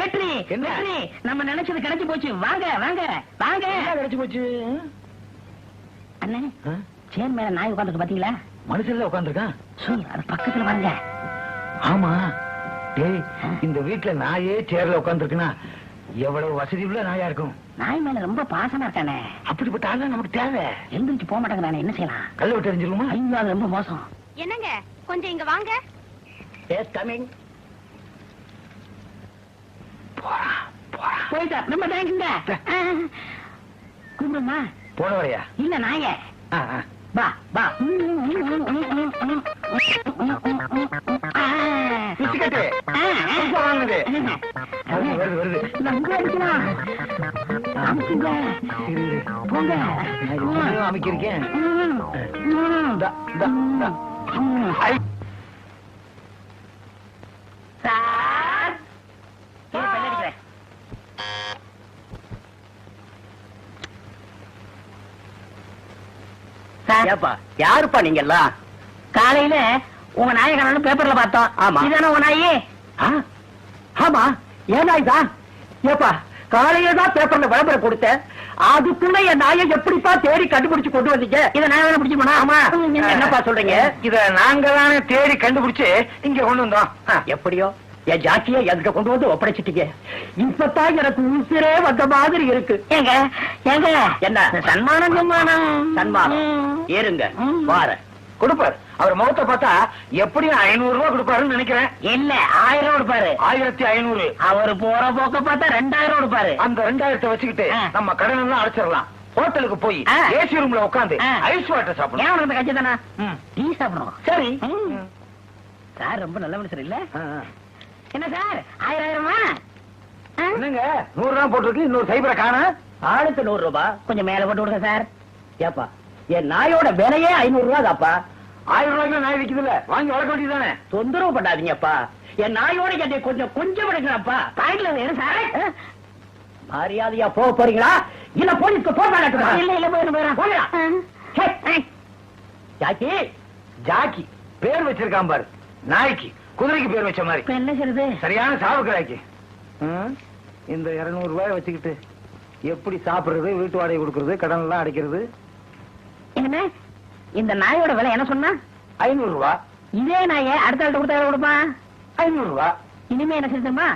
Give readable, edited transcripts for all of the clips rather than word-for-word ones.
வெற்றி வெற்றி, நம்ம நினைச்சது கிடைச்சு போச்சு. வாங்க வாங்க வாங்க. கிடைச்சு போச்சு அண்ணே, சேர் மேல நாய் உட்காந்துருக்கு பாத்தீங்களா? மனுஷன்ல உட்காந்துருக்கான். அது பக்கத்துல வாங்க. ஆமா டேய், இந்த வீட்டுல நாயே சேர்ல உட்காந்துருக்குன்னா எவ்வளவு வசதி உள்ள நாயா இருக்கும். நாய் மேல ரொம்ப பாசமா இருக்கானே. அப்படிப்பட்ட ஆளா நமக்கு தேவை. எழுந்திருச்சு போக மாட்டாங்க. நானே என்ன செய்யலாம்? கல்ல விட்டு எரிஞ்சிருமா? ஐயோ, அது ரொம்ப மோசம். என்னங்க, கொஞ்சம் இங்க வாங்க. Yes coming. போறான் போறான். போயிட்டா. நம்ம தேங்குங்க. கூப்பிடுமா? போன வரையா? இல்ல நாய. வா வா. பிச்சுக்கட்டு வாங்கினது வருது வருது. போங்க. அமைக்கிருக்கேன். யாருப்பா நீங்க எல்லாம்? காலையில உங்க நாயகன் பேப்பர்ல பார்த்தோம். ஆமா, இதான உங்க நாயி? ஆமா, ஏன் நாய் தான்? ஏப்பா, காலையில தான் பேப்பர்ல விளம்பரம் கொடுத்தேன். அதுக்குள்ள என் நாயை எப்படிப்பா தேடி கண்டுபிடிச்சு கொண்டு வந்தீங்க? இதை நான் பிடிச்சு போனா? ஆமா. என்னப்பா சொல்றீங்க? இத நாங்க தானே தேடி கண்டுபிடிச்சு இங்க கொண்டு வந்தோம். எப்படியோ என் ஜாக்கிய எங்க கொண்டு வந்து ஒப்படைச்சிட்டீங்க. இப்பதான் எனக்கு உசிரே வந்த மாதிரி இருக்கு. ஏங்க ஏங்க, என்ன சன்மானம் சன்மானம் சன்மானம்? ஏறுங்க வார கொடுப்பாரு. அவர் முகத்தை பார்த்தா எப்படியும் 500 ரூபாய் கொடுப்பாருன்னு நினைக்கிறேன். இல்ல, 1000 கொடுப்பாரு. 1500. அவரு போற போக்க பார்த்தா 2000 கொடுப்பாரு. அந்த 2000 வச்சுக்கிட்டு நம்ம கடன் எல்லாம் அடைச்சிடலாம். ஹோட்டலுக்கு போய் ஏசி ரூம்ல உட்காந்து ஐஸ் வாட்டர் சாப்பிடணும். ஏன் உனக்கு கட்சி தானே? டீ சாப்பிடணும். சரி சார், ரொம்ப நல்ல மனுஷர் இல்ல? என்ன சார், 1000 என்னங்க 100 ரூபாய் போட்டுருக்கு, இன்னொரு சைபரை காண. ஆளுக்கு 100 ரூபாய். கொஞ்சம் மேல போட்டு விடுங்க சார். ஏப்பா, என் நாயோட விலையே 500 ரூபாய் தாப்பா. 1000 ரூபாய்க்கு நாய் விக்குது இல்ல, வாங்கி வளர்க்க வேண்டியதானே. தொந்தரவு பண்ணாதீங்கப்பா. என் நாயோட என்னை கொஞ்சம் விடுங்கப்பா. பாயிண்ட்ல வேணும் சார். மரியாதையா போக போறீங்களா இல்ல போலீஸ்க்கு போன் பண்ணட்டுமா? இல்ல இல்ல, போயிடும். ஜாக்கி, ஜாக்கி பேர் வச்சிருக்கான் பாரு. நாய்க்கு குதிரைக்கு பேர் வச்ச மாதிரி. இப்ப என்ன செய்யுது? சரியான சாவுக்கடாக்கி. இந்த 200 ரூபாய் வச்சுக்கிட்டு எப்படி சாப்பிடுறது, வீட்டு வாடகை கொடுக்கறது, கடன் எல்லாம் அடைக்கிறது? என்ன இந்த நாயோட விலை என்ன சொன்னா? 500 ரூபாய். இதே நாயை அடுத்த ஆள்கிட்ட கொடுத்தா கொடுப்பா? 500 ரூபாய். இனிமே என்ன செய்யுமா?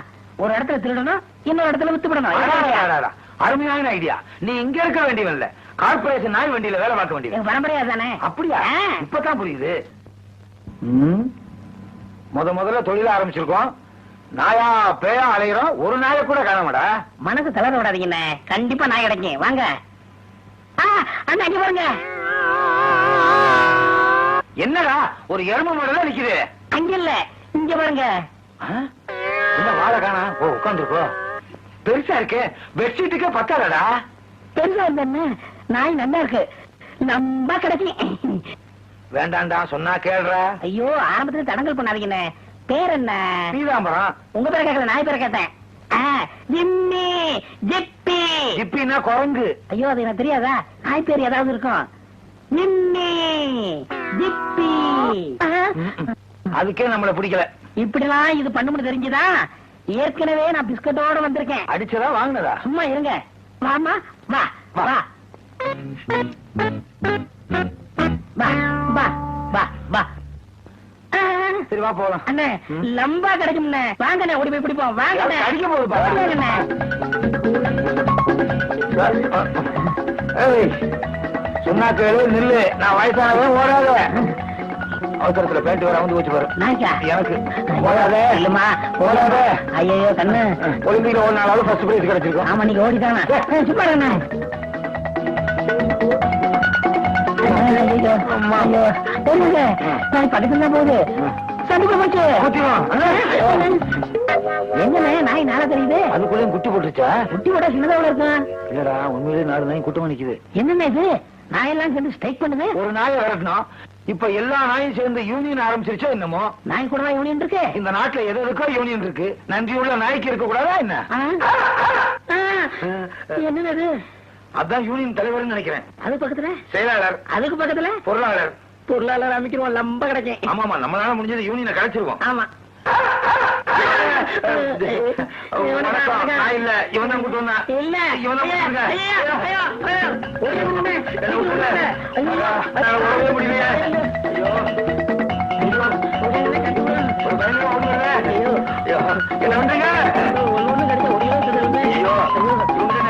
ஒரு இடத்துல திருடணும், இன்னொரு இடத்துல வித்துப்படணும். அருமையான ஐடியா. நீ இங்க இருக்க வேண்டியவன் இல்ல, கார்பரேஷன் நாய் வண்டியில வேலை பார்க்க வேண்டியது. பரம்பரையா தானே? அப்படியா? இப்பதான் புரியுது. முதல்ல தொழில ஆரம்பிச்சிருக்கோம். நாயா பேயா அலைகிறோம், ஒரு நாயை கூட காணமாடா. மனசு தளர விடாதீங்க. கண்டிப்பா நாய் கிடைக்கும். வாங்க அண்ணா, அங்க பாருங்க. என்னடா ஒரு எருமை மாடல நிக்குது? அங்க இல்ல, இங்க பாருங்க. என்ன வாழை காணா? ஓ, உட்காந்துருக்கோ. பெருசா இருக்கு, பெட்ஷீட்டுக்கே பத்தாடா. பெருசா இருந்த நாய் நல்லா இருக்கு, நம்ம கிடைக்கும். வேண்டாண்டா, சொன்னா கேள்றா. ஐயோ, ஆரம்பத்துல தடங்கல் பண்ணாதீங்க. பேர் என்ன? பீதாம்பரம். உங்க பேரை கேட்கல, நாய் பேரை கேட்டேன். ஜிம்மி, ஜிப்பி. ஜிப்பின்னா குரங்கு. ஐயோ, அது எனக்கு தெரியாதா? நாய் பேர் ஏதாவது இருக்கும். ஜிம்மி, ஜிப்பி. அதுக்கே நம்மள பிடிக்கல. இப்படிலாம் இது பண்ணும்னு தெரிஞ்சுதா ஏற்கனவே நான் பிஸ்கட்டோட வந்திருக்கேன். அடிச்சதா வாங்கினதா? சும்மா இருங்க. வாமா, வா வா வா வா வா வா. சரி வா போலாம். அண்ணே, லம்பா கிடைக்கும். வாங்கண்ணே, ஓடி போய் பிடிப்போம். வாங்க. அடிக்க போகுது. சொன்னா கேளு, நில்லு. நான் வயசானவன், ஓடாத. அவசரத்துல பேண்ட் வேற வந்து போச்சு பாரு. எனக்கு ஓடாத. இல்லமா, ஓடாத. ஐயோ கண்ணு, ஒலிம்பிக்ல ஒரு நாளாவது ஃபர்ஸ்ட் பிரைஸ் கிடைச்சிருக்கும். ஆமா, நீங்க ஓடிதானே. சும்மா இருங்க. பக்கத்துல போகுது. எங்கண்ணே நாய் நாளா தெரியுது? அதுக்குள்ளே குட்டி போட்டுருச்சா? குட்டி போட்டா சின்னதா இருக்கும். இல்லடா, உண்மையிலே 4 நாய் கூட்டமா நிக்குது. என்னண்ணே இது? நாயெல்லாம் சேர்ந்து ஸ்ட்ரைக் பண்ணுது. ஒரு நாயை விரட்டணும், இப்ப எல்லா நாயும் சேர்ந்து யூனியன் ஆரம்பிச்சிருச்சோ என்னமோ. நாய் கூட யூனியன் இருக்கு இந்த நாட்டுல. எதுக்கோ யூனியன் இருக்கு. நன்றியுள்ள நாய்க்கு இருக்க கூடாதா என்ன? என்னது? அதான் யூனியன் தலைவர் நினைக்கிறேன். அது பக்கத்துல செயலாளர், அதுக்கு பக்கத்துல பொருளாளர். பொருளாளர் அமைக்கிறோம், லம்ப கிடைக்கும். ஆமாமா, நம்மளால முடிஞ்சது யூனியனை கலைச்சிருவோம். ஆமா. வணக்கம். நான் இல்ல, இவன் தான் கூட்டு வந்தான். இல்ல. இவன் தான் ஐயா, கூட்டு ஐயா, ஐயா, ஐயா. என்ன விட்டுருங்க. என்னால உடவே முடியலையே. ஐயோ. ஐயோ. ஒரு பயங்கரமா ஒண்ணு இல்ல. ஐயோ. என்ன பண்றீங்க? ஒண்ணு கிடைச்சா ஒரே ஒரு சொல்லுங்க. ஐயோ. இவங்க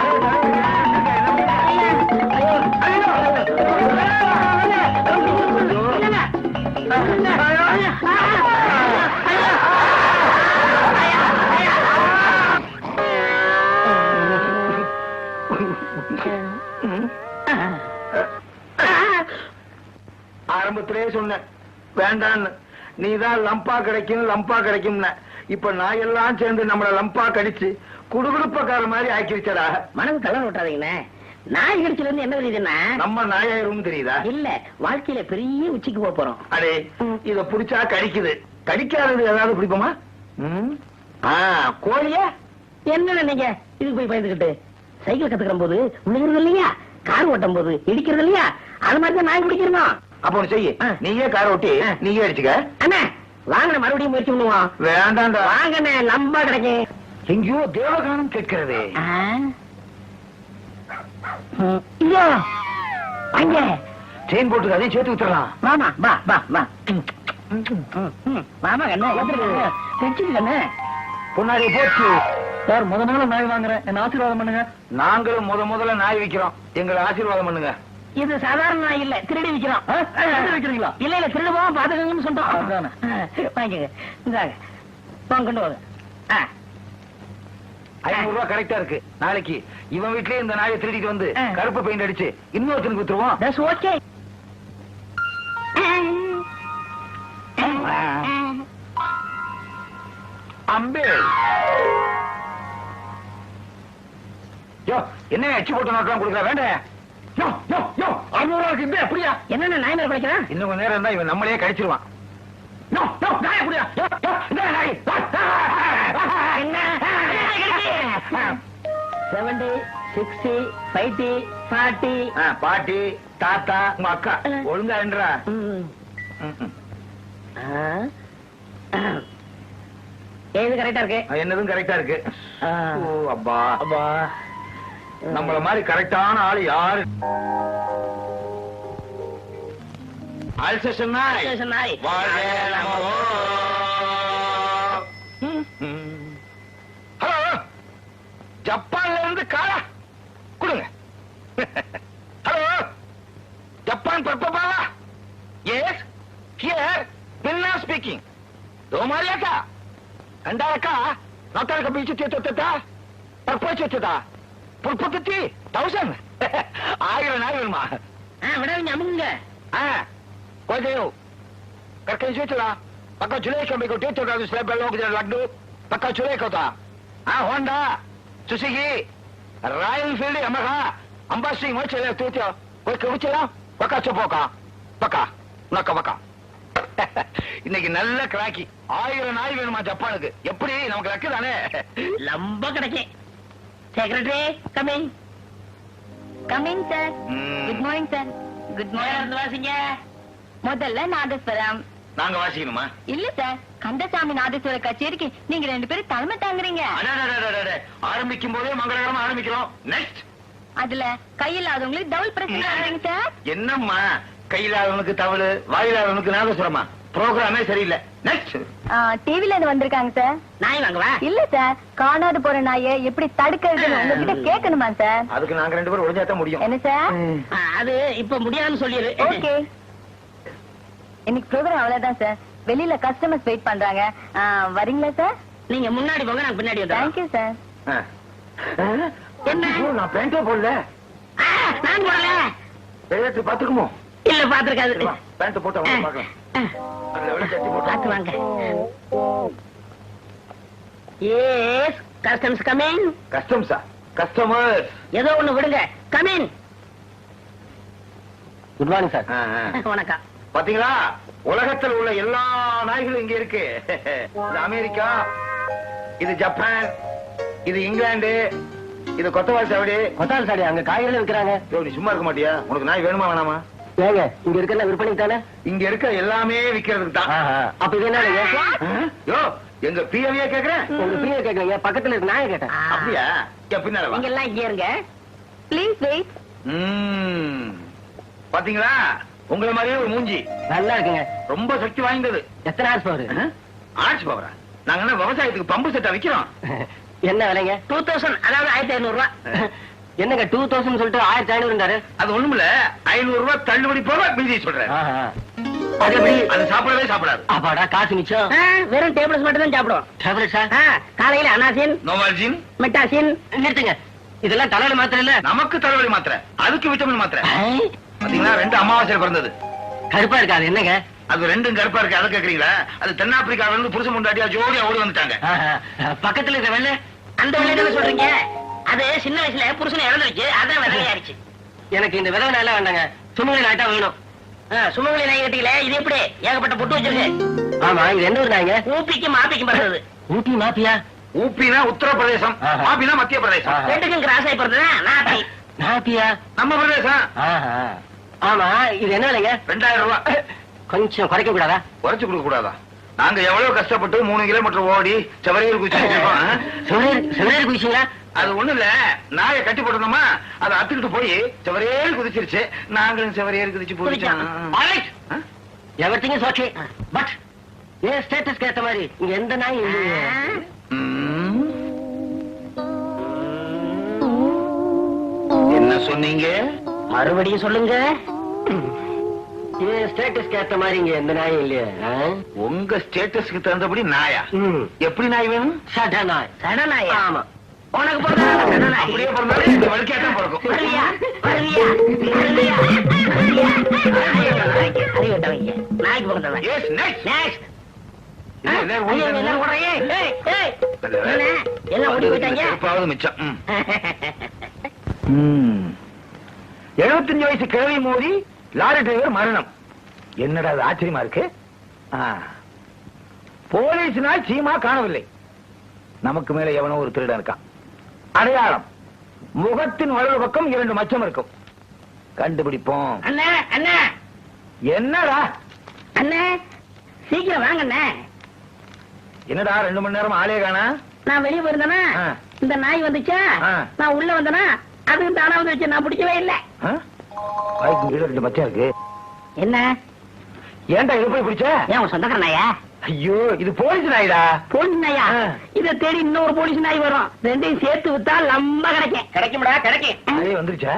ஆரம்பத்திலே சொன்னேன் வேண்டான்னு. நீதான் லம்பா கிடைக்கும். இப்ப நான் எல்லாம் சேர்ந்து நம்மள லம்பா கடிச்சு குடுகுடுப்பக்கார மாதிரி ஆக்கிருச்சடா. மனது கலர் விட்டாதீங்கண்ணே. நாய் கடிச்சல இருந்து என்ன தெரியுதுன்னா நம்ம நாயாயிரும் தெரியுதா? இல்ல, வாழ்க்கையில பெரிய உச்சிக்கு போக போறோம். அடே, இத புடிச்சா கடிக்குது. கடிக்காதது ஏதாவது பிடிப்போமா? கோழியா? என்ன நீங்க இதுக்கு போய் பயந்துகிட்டு சைக்கிள் கத்துக்கிற போது விழுகிறது இல்லையா, கார் ஓட்டும் போது இடிக்கிறது இல்லையா, அது மாதிரி தான் நாய் பிடிக்கிறோம். அப்ப ஒண்ணு செய்ய, நீயே கார் ஓட்டி நீயே அடிச்சுக்க. அண்ணா வாங்க, மறுபடியும் முயற்சி பண்ணுவோம். வேண்டாண்டா. வாங்கண்ணே, லம்பா கிடைக்கும். எங்கேயோ தேவகானம் கேட்கிறது. ஐயோ அங்க செயின் போட்டு அதையும் சேர்த்து விட்டுறலாம். மாமா வா வா வா. மாமா கண்ணா வச்சிருக்கு கண்ணு. பொன்னாடி போச்சு சார். முதல்ல நாய் வாங்குறேன், என்ன ஆசீர்வாதம் பண்ணுங்க. நாங்களும் முதல்ல நாய் விக்கிறோம், எங்களை ஆசீர்வாதம் பண்ணுங்க. இது சாதாரண நாய் இல்ல, திருடி விக்கிறோம். வைக்கிறீங்களா? இல்ல இல்ல, திருடு போவோம், பாத்துக்கங்கன்னு சொல்றோம். அதானே. வாங்கிக்க, இந்தாங்க போங்க, கொண்டு வாங்க. 500 ரூபாய் கரெக்டா இருக்கு. நாளைக்கு இவன் வீட்லயே இந்த நாயை திருடிட்டு வந்து கருப்பு பெயிண்ட் அடிச்சு இன்னொருத்தனுக்கு வித்துருவோம். That's okay. அம்பே யோ, என்ன எச்சி போட்டு நோட்டெல்லாம் கொடுக்குற? வேண்டாம். யோ யோ யோ, 600 ரூபாய்க்கு இந்த அப்படியா? என்னென்ன நாய் மேல படிக்கிறான்? இன்னும் கொஞ்ச நேரம் இருந்தா இவன் நம்மளே கடிச்சிருவான். யோ யோ, நாயை குடியா. யோ யோ, இந்த நாய். என்ன 70, 60, 50, 40. பாட்டி, தாத்தா, உங்க அக்கா ஒழுங்கா என்றா. ஏது கரெக்டா இருக்கு? என்னதும் கரெக்டா இருக்கு. ஓ அப்பா, அப்பா, நம்மள மாதிரி கரெக்டான ஆளு யாரு? அல்சேஷன் நாய். ஸ்டேஷன் நாய். வாழ்க நமோ. ஹலோ, ஜப்பான்ல இருந்து காரா கொடுங்க. ஹலோ, ஜப்பான் பர்பபாவா? எஸ், ஹியர் பின்னா ஸ்பீக்கிங். दो मारिया का अंडा का नौकर का बीच चेता परपोच चेता पुरपति 1000 आयरन आयरन விடாதீங்க, அமுங்க. कोई देव करके चला पक्का चुले का मेरे को टेट होगा स्लैब पे लोग जरा लग दो पक्का चुले को था Honda Suzuki Royal Enfield Yamaha अंबासी मैं चले तू तो कोई कब चला पक्का चुपोका पक्का नका पक्का இன்னைக்கு நல்ல கிராக்கி. 1000 நாய் வேணுமா ஜப்பானுக்கு? எப்படி நமக்கு லக்கு தானே. லம்ப கிடைக்கும். Secretary coming. Coming sir. Good morning sir. Good morning. வாசிங்க. முதல்ல நாதஸ்வரம். நாங்க வாசிக்கணுமா? இல்ல சார், கந்தசாமி நாதஸ்வர கச்சேரிக்கு நீங்க 2 பேரும் தலைமை தாங்குறீங்க. ஆரம்பிக்கும் போதே மங்களகரமா ஆரம்பிக்கிறோம். நெக்ஸ்ட் அதுல கையில்லாதவங்களுக்கு டபுள் பிரசன்ட் சார். என்னம்மா கையிலாதவனுக்கு தவளு வாயிலாதவனுக்கு நாதசுரமா? ப்ரோக்ராமே சரியில்லை. நெக்ஸ்ட் டிவில இருந்து வந்திருக்காங்க சார். நாய் வாங்கவா? இல்ல சார், காணாது போற நாயை எப்படி தடுக்கிறதுன்னு உங்ககிட்ட கேட்கணுமா சார்? அதுக்கு நாங்க 2 பேரும் ஒளிஞ்சாதான் முடியும். என்ன சார்? அது இப்ப முடியாதுன்னு சொல்லிடு. ஓகே, இன்னைக்கு ப்ரோக்ராம் அவ்வளவுதான் சார். வெளியில கஸ்டமர்ஸ் வெயிட் பண்றாங்க. வரீங்களா சார்? நீங்க முன்னாடி போங்க, நான் பின்னாடி வந்துடுறேன். Thank you sir. என்ன? நான் பேண்டே போடல. நான் போடல. எழுத்து பாத்துக்குமோ? இல்ல பாத்துருக்காது. பேண்ட் போட்டு அவங்க பார்க்கலாம். அதுல எவ்வளவு சட்டி போட்டு பாத்து வாங்க. Yes, customers coming. கஸ்டம்ஸா? கஸ்டமர்ஸ் ஏதோ ஒண்ணு விடுங்க. கமிங். Good morning sir. வணக்கம். பாத்தீங்களா, உலகத்தில் உள்ள எல்லா நாய்களும் இங்க இருக்கு. இது அமெரிக்கா, இது ஜப்பான், இது இங்கிலாந்து, இது கொத்தவால் சாவடி. கொத்தால் சாடி அங்க காய்கறி விற்கிறாங்க. நீ சும்மா இருக்க மாட்டியா? உனக்கு நாய் வேணுமா வேணாமா? ஏங்க இங்க இருக்கிற விற்பனைக்கு தானே? இங்க இருக்க எல்லாமே விக்கிறதுக்கு தான். அப்ப இது என்ன? யோ, எங்க பிஏவியா கேக்குறேன்? உங்க பிரியா கேட்கறீங்க, பக்கத்துல இருக்க நாயை கேட்டேன். அப்படியா? என் பின்னால வா. நீங்க எல்லாம் இங்கே இருங்க. Please wait. பாத்தீங்களா, உங்களை மாதிரியே ஒரு மூஞ்சி. நல்லா இருக்குங்க. ரொம்ப சக்தி வாய்ந்தது. எத்தனை ஹார்ஸ் பவர்? ஆட்சி பவரா? நாங்க என்ன விவசாயத்துக்கு பம்பு செட்டா விக்கிறோம்? என்ன விலைங்க? 2000, அதாவது 1500 ரூபாய். என்னங்க 2000 சொல்லிட்டு 1500 அது ஒண்ணுமில்ல, 500 ரூபாய் தள்ளுபடி போக மீதி சொல்றேன். அது எப்படி? அது சாப்பிடவே சாப்பிடாது. அப்பாடா, காசு மிச்சம். வெறும் டேபிள்ஸ் மட்டும் தான் சாப்பிடுவோம். டேப்லெட்ஸா? காலையில அனாசின், நோவால்ஜின். மெட்டாசின். நிறுத்துங்க, இதெல்லாம் தலையில மாத்திரம் இல்ல. நமக்கு தலைவலி மாத்திரை, அதுக்கு விட்டமின் மாத்திரை. பாத்தீங்களா, 2 அமாவாசையில பிறந்தது. கருப்பா இருக்காது என்னங்க? அது 2 கருப்பா இருக்கு, அதை கேக்குறீங்களா? அது தென்னாப்பிரிக்காவில இருந்து புருஷன் முண்டாட்டியா ஜோடியா ஓடி வந்துட்டாங்க. பக்கத்துல இருக்க வெள்ளை அந்த விலையில சொல்றீங்க? அது சின்ன வயசுல புருஷனை இழந்துருச்சு, அதான் விலையாயிருச்சு. எனக்கு இந்த விதவை நல்லா வேண்டாங்க, சுமங்கலி நாய்ட்டா வேணும். சுமங்கலி நாய் கட்டிக்கல, இது எப்படி ஏகப்பட்ட பொட்டு வச்சிருக்கு? ஆமா, இது எந்த ஊர் நாய்ங்க? ஊப்பிக்கும் மாப்பிக்கும் பிறந்தது. ஊட்டி மாப்பியா? ஊப்பினா உத்தரப்பிரதேசம், மாப்பினா மத்திய பிரதேசம். ரெண்டுக்கும் கிராஸ் ஆகி பிறந்ததா நாப்பி. நாப்பியா? நம்ம பிரதேசம். ஆமா, இது என்ன விலைங்க? 2000 ரூபாய். கொஞ்சம் குறைக்க கூடாதா? குறைச்சு கொடுக்க கூடாதா? நாங்க எவ்வளவு கஷ்டப்பட்டு 3 கிலோமீட்டர் ஓடி செவரையில் குதிச்சிருக்கோம். சிவரேறு குதிச்சீங்களா? அது ஒண்ணு இல்ல, நாயை கட்டி போட்டோமா, அதை அத்துக்கிட்டு போய் செவரையில் குதிச்சிருச்சு. நாங்களும் செவரையில் குதிச்சு போயிட்டோம். எவர்த்திங் ஓகே, பட் ஏன் ஸ்டேட்டஸ்க்கு ஏத்த மாதிரி இங்க எந்த நாய் இல்லையே. என்ன சொன்னீங்க? மறுபடியும் சொல்லுங்க. ஏன் ஸ்டேட்டஸ்க்கு ஏத்த மாதிரி இங்க எந்த நாயும் இல்லையே. உங்க ஸ்டேட்டஸ்க்கு தகுந்தபடி நாயா? எப்படி நாய் வேணும்? சட நாய். சடநாயா? ஆமா. உனக்கு பிறந்தா சடநாய். அப்படியே பிறந்தாலும் இந்த வழுக்கையாத்தான் பிறக்கும். வருவியா? வருவியா? வருவியா? வருவியா? அறிவிட்டவங்க. நாய்க்கு பிறந்தவன். Yes, next. Next. எல்லாரும் ஓடி ஐயோ, எல்லாரும் ஓடுறாங்க. ஏய், ஏய். என்ன? எல்லாம் ஓடி போயிட்டாங்க. செருப்பாவது மிச்சம். 75 வயசு கிழவி மோதி லாரி டிரைவர் மரணம். என்னடா அது ஆச்சரியமா இருக்கு. போலீஸ்னால் சீமா காணவில்லை. நமக்கு மேல எவனோ ஒரு திருடன் இருக்கான். அடையாளம், முகத்தின் வலது பக்கம் 2 மச்சம் இருக்கும். கண்டுபிடிப்போம். அண்ணா, அண்ணா, என்னடா? அண்ணா, சீக்கிரம் வாங்க அண்ணா. என்னடா 2 மணி நேரம் ஆளே காணா? நான் வெளியே போயிருந்தேனா, ஆ. இந்த நாய் வந்துச்சா, ஆ. நான் உள்ள வந்தேனா, அதுக்கு தானா வந்து வச்சு நான் பிடிக்கவே இல்லை. வாய்க்கு கீழே 2 மச்சம் இருக்கு. என்ன? ஏன்டா இது போய் பிடிச்ச? ஏன் உன் சொந்தக்கார நாயா? ஐயோ, இது போலீஸ் நாய்டா. போலீஸ் நாயா? ஆ. இதை தேடி இன்னொரு போலீஸ் நாய் வரும். ரெண்டையும் சேர்த்து வித்தா லம்ப கிடைக்கும். கிடைக்கும்டா, கிடைக்கும். அதே வந்துருச்சா?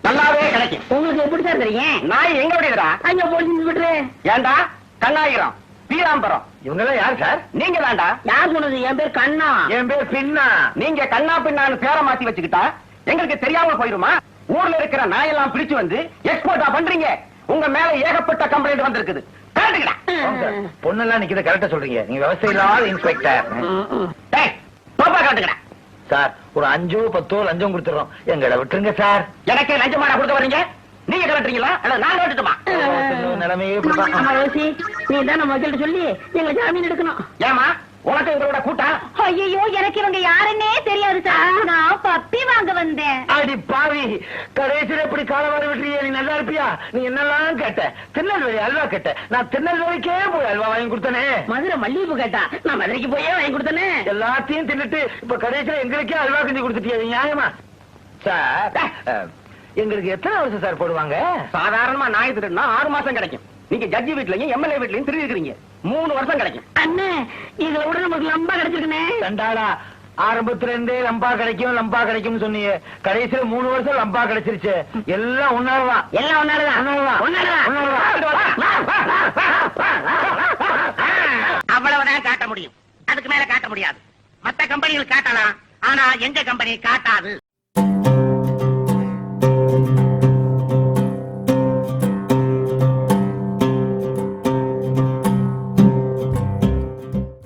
நல்லாவே கிடைக்கும். உங்களுக்கு எப்படி சார் தெரியும்? நாய் எங்க விடுறா? அங்க போலீஸ் விட்டுரு. ஏண்டா கண்ணாயிரம் பீராம்பரம் இவங்க எல்லாம் யார் சார்? நீங்க தான்டா. யார் சொன்னது? என் பேர் கண்ணா. என் பேர் பின்னா. நீங்க கண்ணா பின்னான்னு பேரை மாத்தி வச்சுக்கிட்டா எங்களுக்கு தெரியாம போயிருமா? ஊர்ல இருக்கிற நாயெல்லாம் பிடிச்சு வந்து எக்ஸ்போர்ட்டா பண்றீங்க. உங்க மேல ஏகப்பட்ட கம்ப்ளைண்ட் வந்திருக்குது. கரெக்டுங்களா? பொண்ணெல்லாம் நிக்கிறத கரெக்டா சொல்றீங்க. நீங்க விவசாய இல்லாத இன்ஸ்பெக்டர். டேய், தோப்பா காட்டுங்கடா. சார், ஒரு 5 10 லஞ்சம் கொடுத்துறோம், எங்களை விட்டுருங்க சார். எனக்கே லஞ்சமாடா கொடுக்க வர்றீங்க? நீங்க கலட்டுறீங்களா இல்ல நான் கலட்டுமா? நிலைமையே இப்படிதான். ஆமா ரோசி, நீ தான் நம்ம வக்கீல்ட்ட சொல்லி எங்களை ஜாமீன் எடுக்கணும். ஏமா உனக்கு இவரோட கூட்டம்? ஐயோ, எனக்கு இவங்க யாருன்னே தெரியாது சார். நான் பப்பி வாங்க வந்தேன். அடி பாவி, கடைசியில எப்படி காலவாரி விட்டுறிய? நீ நல்லா இருப்பியா? நீ என்னெல்லாம் கேட்ட? திருநெல்வேலி அல்வா கேட்ட. நான் திருநெல்வேலிக்கே போய் அல்வா வாங்கி கொடுத்தனே. மதுரை மல்லிகைப்பூ கேட்டா, நான் மதுரைக்கு போயே வாங்கி கொடுத்தனே. எல்லாத்தையும் தின்னுட்டு இப்ப கடைசியில எங்களுக்கே அல்வா கிண்டி கொடுத்துட்டியா? நியாயமா சார்? எங்களுக்கு எத்தனை வருஷம் சார் போடுவாங்க? சாதாரணமா நாய் திருடுனா 6 மாசம் கிடைக்கும். நீங்க ஜட்ஜி வீட்லயும் எம்எல்ஏ வீட்லயும் திருடி இருக்கீங்க, 3 வருஷம் கிடைக்கும். அண்ணே, இதுல விட நமக்கு லம்பா கிடைச்சிருக்குனே. கண்டாடா, ஆரம்பத்துல இருந்தே லம்பா கிடைக்கும் லம்பா கிடைக்கும் சொன்னீங்க. கடைசியில 3 வருஷம் லம்பா கிடைச்சிருச்சு. எல்லாம் உன்னாலதான். எல்லாம் ஒன்னாலதான். அவ்வளவுதான் காட்ட முடியும். அதுக்கு மேல காட்ட முடியாது. மத்த கம்பெனிகள் காட்டலாம், ஆனா எங்க கம்பெனி காட்டாது.